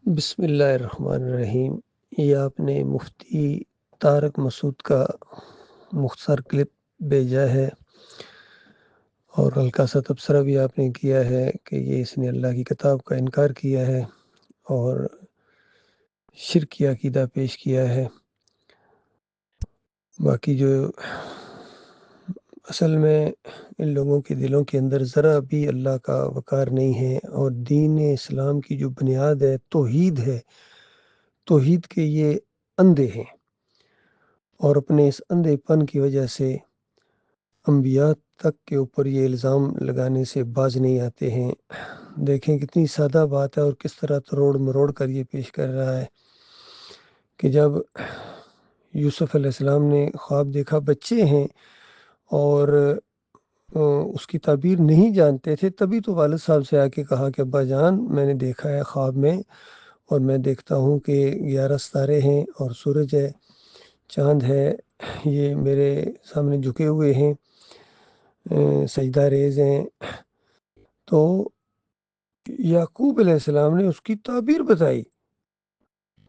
بسم اللہ الرحمن الرحیم۔ یہ آپ نے مفتی طارق مسعود کا مختصر کلپ بھیجا ہے اور ہلکا سا تبصرہ بھی آپ نے کیا ہے کہ یہ اس نے اللہ کی کتاب کا انکار کیا ہے اور شرکی عقیدہ پیش کیا ہے۔ باقی جو اصل میں ان لوگوں کے دلوں کے اندر ذرا بھی اللہ کا وقار نہیں ہے، اور دین اسلام کی جو بنیاد ہے توحید ہے، توحید کے یہ اندھے ہیں، اور اپنے اس اندھے پن کی وجہ سے انبیاء تک کے اوپر یہ الزام لگانے سے باز نہیں آتے ہیں۔ دیکھیں کتنی سادہ بات ہے اور کس طرح تروڑ مروڑ کر یہ پیش کر رہا ہے کہ جب یوسف علیہ السلام نے خواب دیکھا، بچے ہیں اور اس کی تعبیر نہیں جانتے تھے، تبھی تو والد صاحب سے آ کے کہا کہ ابا جان میں نے دیکھا ہے خواب میں، اور میں دیکھتا ہوں کہ 11 ستارے ہیں اور سورج ہے، چاند ہے، یہ میرے سامنے جھکے ہوئے ہیں، سجدہ ریز ہیں۔ تو یعقوب علیہ السلام نے اس کی تعبیر بتائی،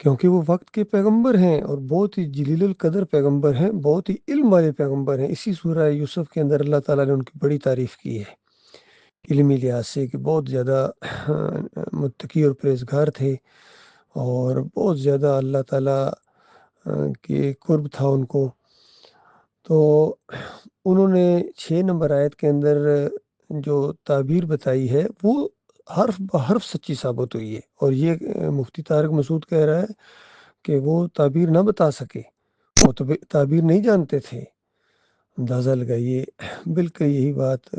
کیونکہ وہ وقت کے پیغمبر ہیں اور بہت ہی جلیل القدر پیغمبر ہیں، بہت ہی علم والے پیغمبر ہیں۔ اسی سورہ یوسف کے اندر اللہ تعالیٰ نے ان کی بڑی تعریف کی ہے علمی لحاظ سے، کہ بہت زیادہ متقی اور پرہیزگار تھے، اور بہت زیادہ اللہ تعالیٰ کے قرب تھا ان کو۔ تو انہوں نے 6 نمبر آیت کے اندر جو تعبیر بتائی ہے وہ حرف بحرف سچی ثابت ہوئی ہے، اور یہ مفتی طارق مسعود کہہ رہا ہے کہ وہ تعبیر نہ بتا سکے، وہ تو تعبیر نہیں جانتے تھے۔ اندازہ لگائیے، بالکل یہی بات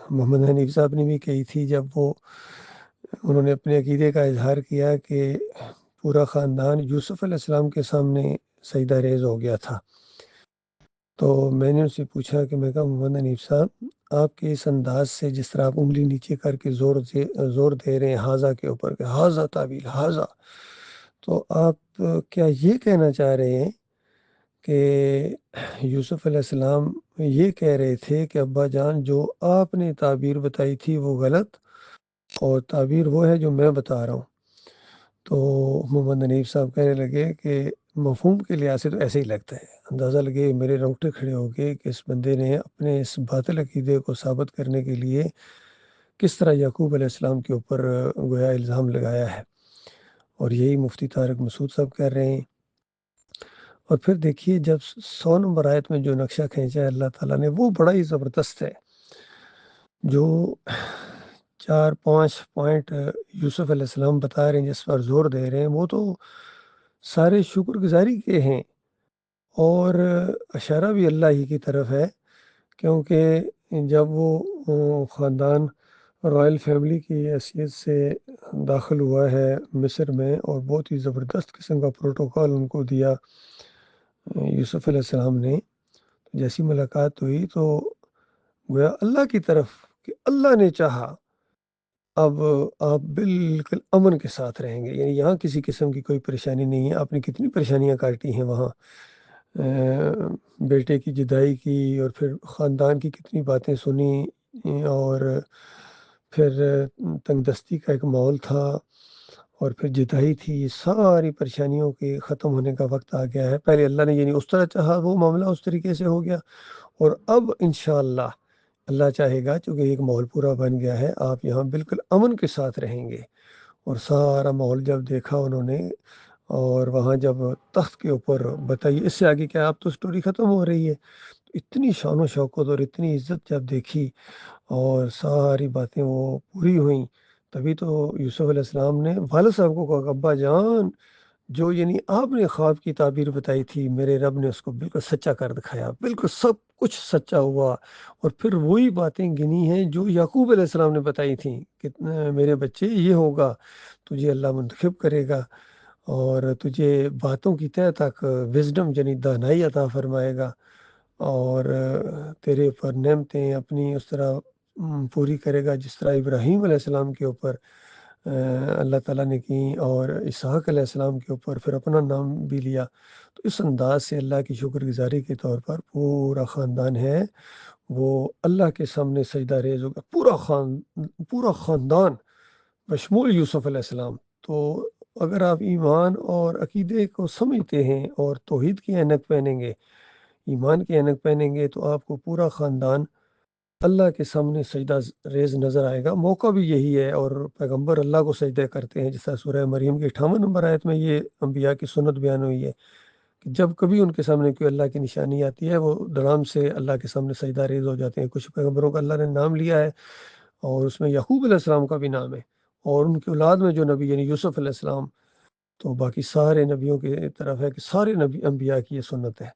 محمد حنیف صاحب نے بھی کہی تھی جب انہوں نے اپنے عقیدے کا اظہار کیا کہ پورا خاندان یوسف علیہ السلام کے سامنے سجدہ ریز ہو گیا تھا۔ تو میں نے اس سے پوچھا کہ میں کہا محمد حنیف صاحب، آپ کے اس انداز سے جس طرح آپ انگلی نیچے کر کے زور دے رہے ہیں حاضہ کے اوپر کہ حاضہ تعبیر حاضہ، تو آپ کیا یہ کہنا چاہ رہے ہیں کہ یوسف علیہ السلام یہ کہہ رہے تھے کہ ابا جان جو آپ نے تعبیر بتائی تھی وہ غلط، اور تعبیر وہ ہے جو میں بتا رہا ہوں؟ تو محمد حنیف صاحب کہنے لگے کہ مفہوم کے لحاظ سے تو ایسے ہی لگتا ہے۔ اندازہ لگے میرے رونگٹے کھڑے ہو گئے کہ اس بندے نے اپنے اس باطل عقیدے کو ثابت کرنے کے لیے کس طرح یعقوب علیہ السلام کے اوپر گویا الزام لگایا ہے، اور یہی مفتی طارق مسعود صاحب کر رہے ہیں۔ اور پھر دیکھیے جب 100 نمبر آیت میں جو نقشہ کھینچا ہے اللہ تعالیٰ نے، وہ بڑا ہی زبردست ہے۔ جو 4-5 پوائنٹ یوسف علیہ السلام بتا رہے ہیں، جس پر زور دے رہے ہیں، وہ تو سارے شکر گزاری کے ہیں، اور اشارہ بھی اللہ ہی کی طرف ہے، کیونکہ جب وہ خاندان رائل فیملی کی حیثیت سے داخل ہوا ہے مصر میں، اور بہت ہی زبردست قسم کا پروٹوکول ان کو دیا یوسف علیہ السلام نے، جیسی ملاقات ہوئی تو گویا اللہ کی طرف کہ اللہ نے چاہا اب آپ بالکل امن کے ساتھ رہیں گے، یعنی یہاں کسی قسم کی کوئی پریشانی نہیں ہے۔ آپ نے کتنی پریشانیاں کاٹی ہیں وہاں، بیٹے کی جدائی کی، اور پھر خاندان کی کتنی باتیں سنی، اور پھر تنگ دستی کا ایک ماحول تھا، اور پھر جدائی تھی۔ یہ ساری پریشانیوں کے ختم ہونے کا وقت آ گیا ہے۔ پہلے اللہ نے یعنی اس طرح چاہا، وہ معاملہ اس طریقے سے ہو گیا، اور اب انشاءاللہ اللہ چاہے گا، چونکہ ایک ماحول پورا بن گیا ہے، آپ یہاں بالکل امن کے ساتھ رہیں گے۔ اور سارا ماحول جب دیکھا انہوں نے، اور وہاں جب تخت کے اوپر بتائیے اس سے آگے کیا، اب تو سٹوری ختم ہو رہی ہے، تو اتنی شان و شوکت اور اتنی عزت جب دیکھی اور ساری باتیں وہ پوری ہوئیں، تبھی تو یوسف علیہ السلام نے والد صاحب کو کہا ابا جان، جو یعنی آپ نے خواب کی تعبیر بتائی تھی، میرے رب نے اس کو بالکل سچا کر دکھایا، بالکل سب کچھ سچا ہوا۔ اور پھر وہی باتیں گنی ہیں جو یعقوب علیہ السلام نے بتائی تھیں کہ میرے بچے یہ ہوگا، تجھے اللہ منتخب کرے گا، اور تجھے باتوں کی تہ تک وزڈم یعنی دانائی عطا فرمائے گا، اور تیرے اوپر نعمتیں اپنی اس طرح پوری کرے گا جس طرح ابراہیم علیہ السلام کے اوپر اللہ تعالیٰ نے کی، اور اسحاق علیہ السلام کے اوپر پھر اپنا نام بھی لیا۔ تو اس انداز سے اللہ کی شکر گزاری کے طور پر پورا خاندان ہے وہ اللہ کے سامنے سجدہ ریز ہوگا، پورا خاندان بشمول یوسف علیہ السلام۔ تو اگر آپ ایمان اور عقیدے کو سمجھتے ہیں اور توحید کی اینک پہنیں گے، ایمان کی اینک پہنیں گے، تو آپ کو پورا خاندان اللہ کے سامنے سجدہ ریز نظر آئے گا۔ موقع بھی یہی ہے، اور پیغمبر اللہ کو سجدہ کرتے ہیں، جس طرح سورہ مریم کی 58 نمبر آیت میں یہ انبیاء کی سنت بیان ہوئی ہے کہ جب کبھی ان کے سامنے کوئی اللہ کی نشانی آتی ہے، وہ دھڑام سے اللہ کے سامنے سجدہ ریز ہو جاتے ہیں۔ کچھ پیغمبروں کا اللہ نے نام لیا ہے، اور اس میں یعقوب علیہ السلام کا بھی نام ہے، اور ان کی اولاد میں جو نبی یعنی یوسف علیہ السلام، تو باقی سارے نبیوں کی طرف ہے کہ سارے نبی انبیاء کی یہ سنت ہے۔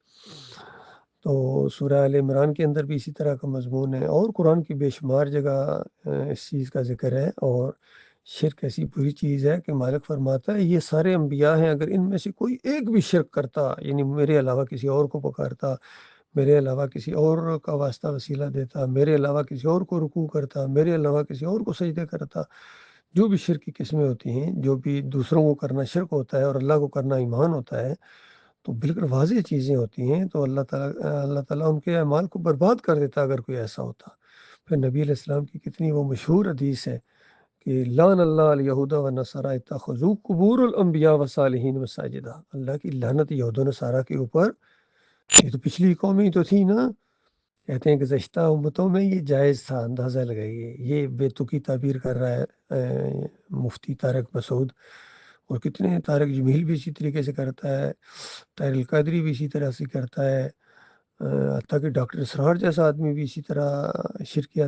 تو سورہ آل عمران کے اندر بھی اسی طرح کا مضمون ہے، اور قرآن کی بے شمار جگہ اس چیز کا ذکر ہے۔ اور شرک ایسی بری چیز ہے کہ مالک فرماتا ہے یہ سارے انبیاء ہیں، اگر ان میں سے کوئی ایک بھی شرک کرتا، یعنی میرے علاوہ کسی اور کو پکارتا، میرے علاوہ کسی اور کا واسطہ وسیلہ دیتا، میرے علاوہ کسی اور کو رکوع کرتا، میرے علاوہ کسی اور کو سجدے کرتا، جو بھی شرک کی قسمیں ہوتی ہیں، جو بھی دوسروں کو کرنا شرک ہوتا ہے اور اللہ کو کرنا ایمان ہوتا ہے، تو بالکل واضح چیزیں ہوتی ہیں، تو اللہ تعالیٰ ان کے اعمال کو برباد کر دیتا اگر کوئی ایسا ہوتا۔ پھر نبی علیہ السلام کی کتنی وہ مشہور حدیث ہے کہ لعن اللہ الیہود و نصارى اتخذوا قبور الانبیاء والصالحین مساجدہ، اللہ کی لعنت یہود و نصارہ کے اوپر۔ یہ تو پچھلی قومیں تو تھی نا، کہتے ہیں کہ گزشتہ امتوں میں یہ جائز تھا، اندازہ لگائیے۔ یہ بے تکی تعبیر کر رہا ہے مفتی طارق مسعود، اور کتنے طارق جمیل بھی اسی طریقے سے کرتا ہے، طاہر القادری بھی اسی طرح سے کرتا ہے، حتیٰ کہ ڈاکٹر اسرار جیسا آدمی بھی اسی طرح شرکیہ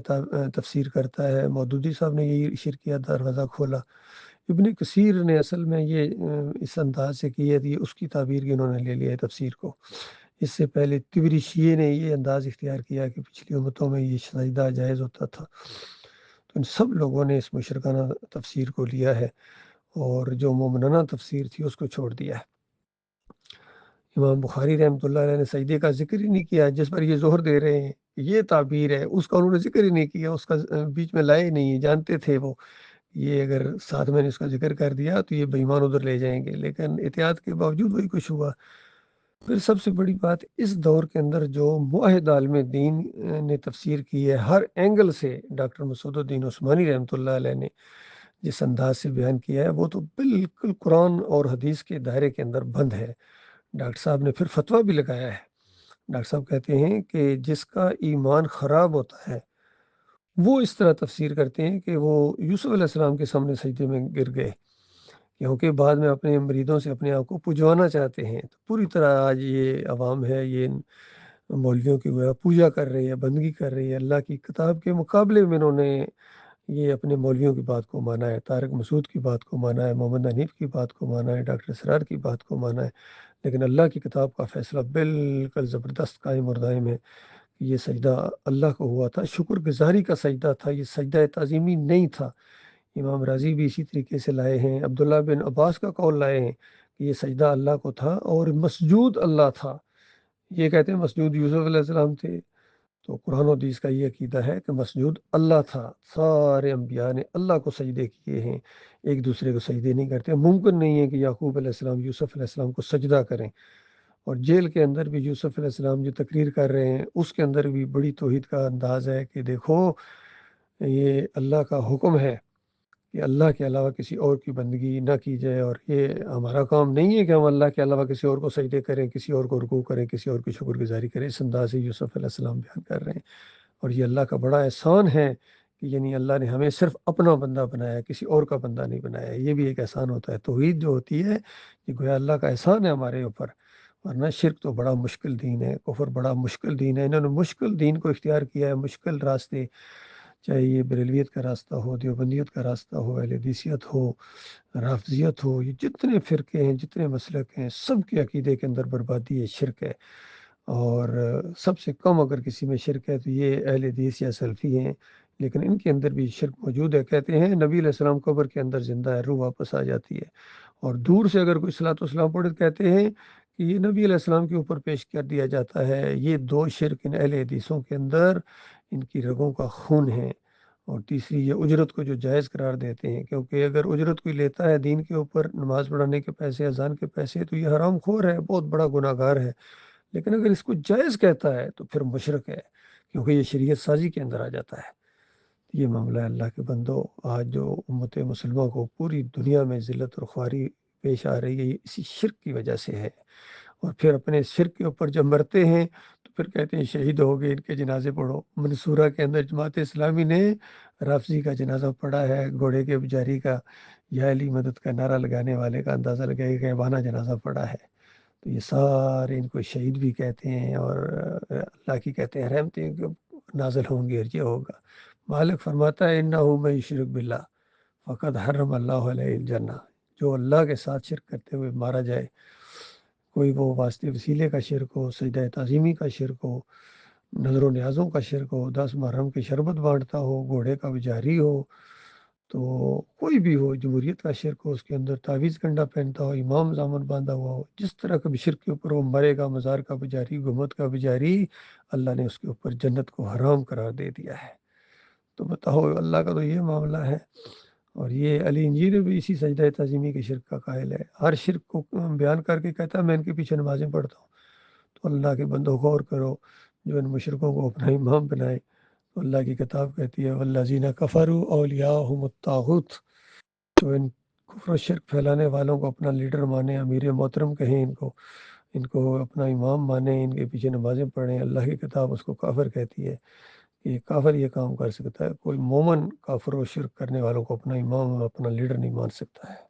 تفسیر کرتا ہے۔ مودودی صاحب نے یہی شرکیہ دروازہ کھولا۔ ابن کثیر نے اصل میں یہ اس انداز سے کی ہے، یہ اس کی تعبیر کی انہوں نے لے لیا ہے تفسیر کو۔ اس سے پہلے طبری شیعہ نے یہ انداز اختیار کیا کہ پچھلی امتوں میں یہ سجدہ جائز ہوتا تھا۔ تو ان سب لوگوں نے اس مشرکانہ تفسیر کو لیا ہے، اور جو مومنانہ تفسیر تھی اس کو چھوڑ دیا ہے۔ امام بخاری رحمۃ اللہ علیہ نے سجدے کا ذکر ہی نہیں کیا، جس پر یہ زہر دے رہے ہیں یہ تعبیر ہے، اس کا انہوں نے ذکر ہی نہیں کیا، اس کا بیچ میں لائے نہیں ہے۔ جانتے تھے وہ یہ اگر ساتھ میں نے اس کا ذکر کر دیا تو یہ بے ایمان ادھر لے جائیں گے، لیکن احتیاط کے باوجود وہی کچھ ہوا۔ پھر سب سے بڑی بات، اس دور کے اندر جو موحد عالم دین نے تفسیر کی ہے ہر اینگل سے، ڈاکٹر مسعود الدین عثمانی رحمۃ اللہ علیہ نے جس انداز سے بیان کیا ہے، وہ تو بالکل قرآن اور حدیث کے دائرے کے اندر بند ہے۔ ڈاکٹر صاحب نے پھر فتویٰ بھی لگایا ہے۔ ڈاکٹر صاحب کہتے ہیں کہ جس کا ایمان خراب ہوتا ہے وہ اس طرح تفسیر کرتے ہیں کہ وہ یوسف علیہ السلام کے سامنے سجدے میں گر گئے، کیونکہ بعد میں اپنے مریدوں سے اپنے آپ کو پجوانا چاہتے ہیں۔ تو پوری طرح آج یہ عوام ہے، یہ مولویوں کی گویا پوجا کر رہی ہے، بندگی کر رہی ہے۔ اللہ کی کتاب کے مقابلے میں انہوں نے یہ اپنے مولویوں کی بات کو مانا ہے، طارق مسعود کی بات کو مانا ہے، محمد حنیف کی بات کو مانا ہے، ڈاکٹر اسرار کی بات کو مانا ہے، لیکن اللہ کی کتاب کا فیصلہ بالکل زبردست قائم اور دائم ہے کہ یہ سجدہ اللہ کو ہوا تھا، شکر گزاری کا سجدہ تھا، یہ سجدہ تعظیمی نہیں تھا۔ امام راضی بھی اسی طریقے سے لائے ہیں، عبداللہ بن عباس کا قول لائے ہیں کہ یہ سجدہ اللہ کو تھا اور مسجود اللہ تھا۔ یہ کہتے ہیں مسجود یوسف علیہ السلام تھے، تو قرآن و حدیث کا یہ عقیدہ ہے کہ مسجود اللہ تھا۔ سارے انبیاء نے اللہ کو سجدے کیے ہیں، ایک دوسرے کو سجدے نہیں کرتے۔ ممکن نہیں ہے کہ یعقوب علیہ السلام یوسف علیہ السلام کو سجدہ کریں، اور جیل کے اندر بھی یوسف علیہ السلام جو تقریر کر رہے ہیں اس کے اندر بھی بڑی توحید کا انداز ہے کہ دیکھو یہ اللہ کا حکم ہے کہ اللہ کے علاوہ کسی اور کی بندگی نہ کی جائے، اور یہ ہمارا کام نہیں ہے کہ ہم اللہ کے علاوہ کسی اور کو سجدے کریں، کسی اور کو رکوع کریں، کسی اور کی شکر گزاری کریں۔ اس انداز سے یوسف علیہ السلام بیان کر رہے ہیں، اور یہ اللہ کا بڑا احسان ہے کہ یعنی اللہ نے ہمیں صرف اپنا بندہ بنایا، کسی اور کا بندہ نہیں بنایا۔ یہ بھی ایک احسان ہوتا ہے۔ توحید جو ہوتی ہے یہ گویا اللہ کا احسان ہے ہمارے اوپر، ورنہ شرک تو بڑا مشکل دین ہے، کفر بڑا مشکل دین ہے۔ انہوں نے مشکل دین کو اختیار کیا ہے، مشکل راستے، چاہے یہ بریلویت کا راستہ ہو، دیوبندیت کا راستہ ہو، اہل حدیثیت ہو، رافضیت ہو، یہ جتنے فرقے ہیں، جتنے مسلک ہیں، سب کے عقیدے کے اندر بربادی ہے، شرک ہے۔ اور سب سے کم اگر کسی میں شرک ہے تو یہ اہل حدیث یا سلفی ہیں، لیکن ان کے اندر بھی شرک موجود ہے۔ کہتے ہیں نبی علیہ السلام قبر کے اندر زندہ ہے، روح واپس آ جاتی ہے، اور دور سے اگر کوئی صلاۃ والسلام پڑھے تو کہتے ہیں کہ یہ نبی علیہ السلام کے اوپر پیش کر دیا جاتا ہے۔ یہ دو شرک ان اہل حدیثوں کے اندر ان کی رگوں کا خون ہے۔ اور تیسری یہ اجرت کو جو جائز قرار دیتے ہیں، کیونکہ اگر اجرت کوئی لیتا ہے دین کے اوپر، نماز پڑھانے کے پیسے، اذان کے پیسے، تو یہ حرام خور ہے، بہت بڑا گناہ گار ہے۔ لیکن اگر اس کو جائز کہتا ہے تو پھر مشرک ہے، کیونکہ یہ شریعت سازی کے اندر آ جاتا ہے۔ یہ معاملہ ہے اللہ کے بندو۔ آج جو امت مسلمہ کو پوری دنیا میں ذلت اور خواری پیش آ رہی ہے، یہ اسی شرک کی وجہ سے ہے۔ اور پھر اپنے شرک کے اوپر جب مرتے ہیں تو پھر کہتے ہیں شہید ہو گئے، ان کے جنازے پڑھو۔ منصورہ کے اندر جماعت اسلامی نے رافضی کا جنازہ پڑھا ہے، گھوڑے کے پجاری کا، یا علی مدد کا نعرہ لگانے والے کا اندازہ لگائے کہ غیبانہ جنازہ پڑھا ہے۔ تو یہ سارے ان کو شہید بھی کہتے ہیں، اور اللہ کی کہتے ہیں رحمتیں نازل ہوں گی اور یہ ہوگا۔ مالک فرماتا ہے انہ من یشرک باللہ فقد حرم اللہ علیہ الجنہ۔ جو اللہ کے ساتھ شرک کرتے ہوئے مارا جائے، کوئی وہ واسطے وسیلے کا شرک ہو، سجدہ تعظیمی کا شرک ہو، نظر و نیازوں کا شرک ہو، 10 محرم کی شربت بانٹتا ہو، گھوڑے کا پجاری ہو، تو کوئی بھی ہو، جمہوریت کا شرک ہو، اس کے اندر تعویذ کنڈا پہنتا ہو، امام زامن باندھا ہوا ہو، جس طرح کا بھی شرک کے اوپر وہ مرے گا، مزار کا پجاری، گنبد کا پجاری، اللہ نے اس کے اوپر جنت کو حرام قرار دے دیا ہے۔ تو بتاؤ، اللہ کا تو یہ معاملہ ہے۔ اور یہ علی انجیل بھی اسی سجدہ تعظیمی کے شرک کا قائل ہے، ہر شرک کو بیان کر کے کہتا ہے میں ان کے پیچھے نمازیں پڑھتا ہوں۔ تو اللہ کے بندو غور کرو، جو ان مشرکوں کو اپنا امام بنائے، تو اللہ کی کتاب کہتی ہے والذین کفروا اولیاءہم الطاغوت۔ تو ان کفر و شرک پھیلانے والوں کو اپنا لیڈر مانے، امیر محترم کہیں، ان کو اپنا امام مانے، ان کے پیچھے نمازیں پڑھیں، اللہ کی کتاب اس کو کافر کہتی ہے کہ یہ کافر یہ کام کر سکتا ہے۔ کوئی مومن کافر و شرک کرنے والوں کو اپنا امام اور اپنا لیڈر نہیں مان سکتا ہے۔